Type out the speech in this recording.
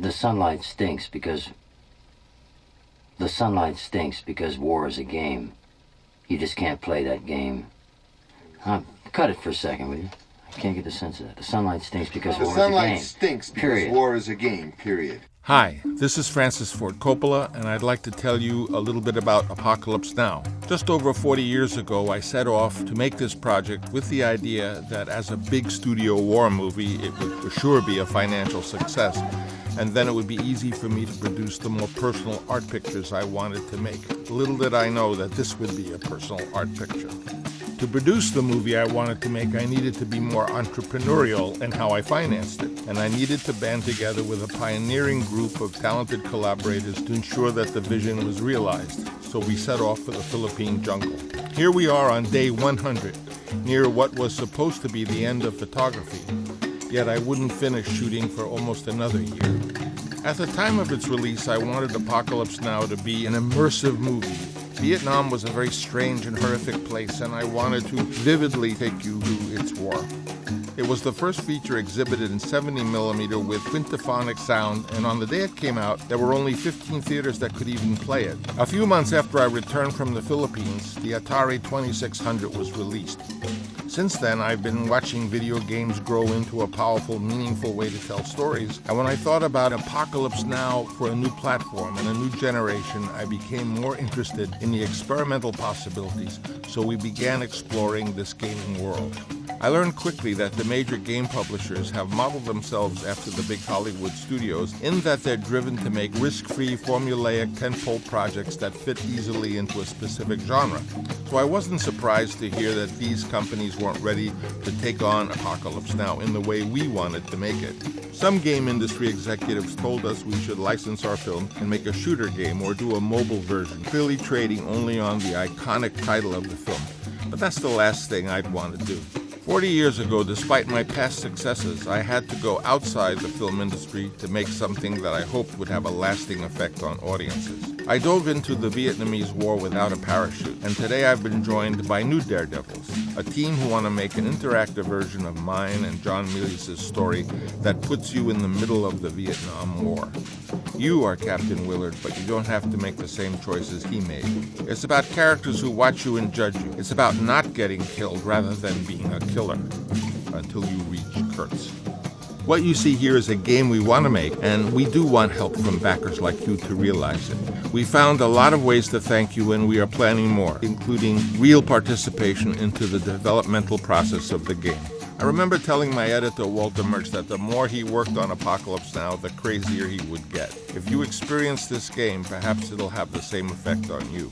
The sunlight stinks because war is a game. You just can't play that game. Cut it for a second, will you? I can't get the sense of that. The sunlight stinks because war is a game. The sunlight stinks because war is a game, period. Hi, this is Francis Coppola, and I'd like to tell you a little bit about Apocalypse Now. Just over 40 years ago, I set off to make this project with the idea that as a big studio war movie, it would for sure be a financial success, and then it would be easy for me to produce the more personal art pictures I wanted to make. Little did I know that this would be a personal art picture. To produce the movie I wanted to make, I needed to be more entrepreneurial in how I financed it, and I needed to band together with a pioneering group of talented collaborators to ensure that the vision was realized. So we set off for the Philippine jungle. Here we are on day 100, near what was supposed to be the end of photography, yet I wouldn't finish shooting for almost another year. At the time of its release, I wanted Apocalypse Now to be an immersive movie. Vietnam was a very strange and horrific place, and I wanted to vividly take you through its war. It was the first feature exhibited in 70mm with quintaphonic sound, and on the day it came out, there were only 15 theaters that could even play it. A few months after I returned from the Philippines, the Atari 2600 was released. Since then, I've been watching video games grow into a powerful, meaningful way to tell stories. And when I thought about Apocalypse Now for a new platform and a new generation, I became more interested in the experimental possibilities, so we began exploring this gaming world. I learned quickly that the major game publishers have modeled themselves after the big Hollywood studios in that they're driven to make risk-free, formulaic, tentpole projects that fit easily into a specific genre. So I wasn't surprised to hear that these companies weren't ready to take on Apocalypse Now in the way we wanted to make it. Some game industry executives told us we should license our film and make a shooter game or do a mobile version, clearly trading only on the iconic title of the film. But that's the last thing I'd want to do. 40 years ago, despite my past successes, I had to go outside the film industry to make something that I hoped would have a lasting effect on audiences. I dove into the Vietnamese War without a parachute, and today I've been joined by new daredevils, a team who want to make an interactive version of mine and John Milius' story that puts you in the middle of the Vietnam War. You are Captain Willard, but you don't have to make the same choices he made. It's about characters who watch you and judge you. It's about not getting killed rather than being a killer until you reach Kurtz. What you see here is a game we want to make, and we do want help from backers like you to realize it. We found a lot of ways to thank you, and we are planning more, including real participation into the developmental process of the game. I remember telling my editor, Walter Murch, that the more he worked on Apocalypse Now, the crazier he would get. If you experience this game, perhaps it'll have the same effect on you.